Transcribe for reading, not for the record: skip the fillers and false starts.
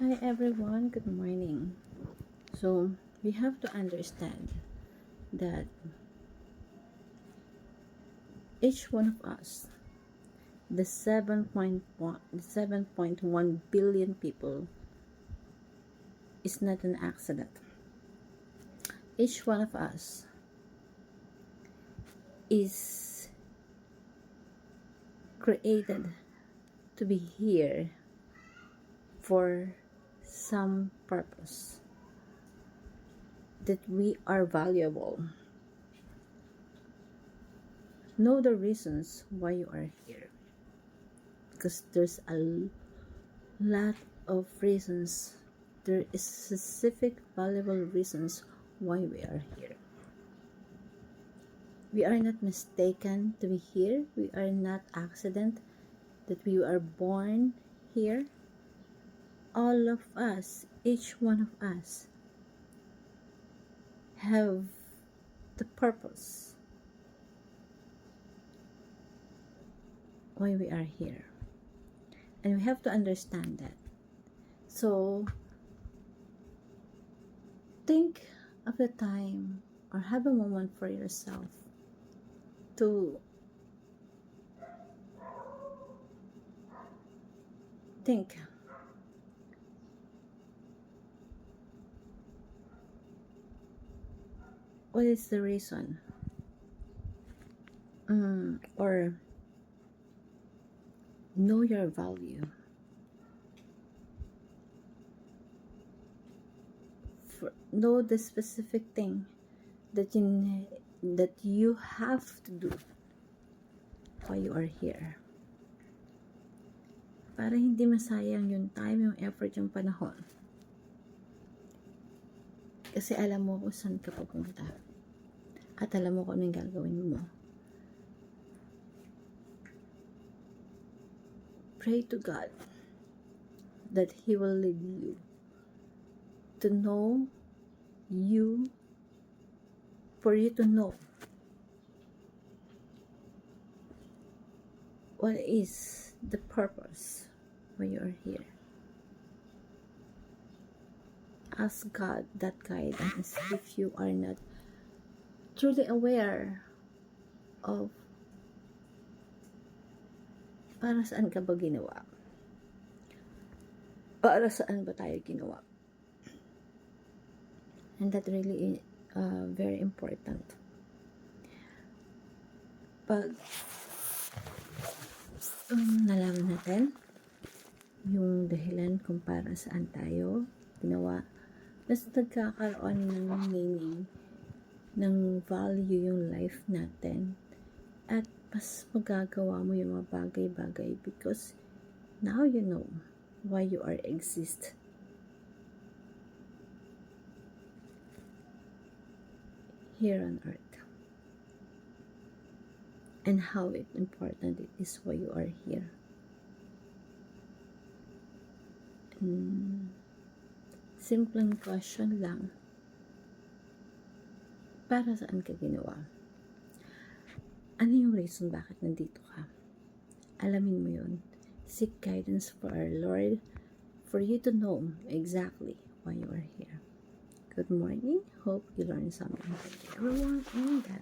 Hi everyone, good morning. So, we have to understand that each one of us, the 7.1 billion people, is not an accident. Each one of us is created to be here for some purpose, that we are valuable. Know the reasons why you are here, because there's a lot of reasons. There is specific valuable reasons why we are here. We are not mistaken to be here. We are not accident that we are born here. All of us, each one of us, have the purpose why we are here, and we have to understand that. So think of the time or have a moment for yourself to think what is the reason, or know your value. Know the specific thing that you have to do while you are here, para hindi masayang yung time, yung effort, yung panahon. Kasi alam mo kung saan ka papunta at alam mo kung anong gagawin mo. Pray to God that He will lead you to know you, for you to know what is the purpose why you are here. Ask God that guidance if you are not truly aware of para saan ka ba ginawa? Para saan ba tayo ginawa? And that really is very important. Pag nalaman natin yung dahilan kung para saan tayo ginawa, mas nagkakaroon ng meaning, ng value yung life natin, at mas magagawa mo yung mga bagay-bagay because now you know why you are exist here on earth, and how important it is why you are here. Simpleng question lang, para saan ka ginawa? Ano yung reason bakit nandito ka? Alamin mo yun. Seek guidance for our Lord for you to know exactly why you are here. Good morning. Hope you learned something. Everyone, and God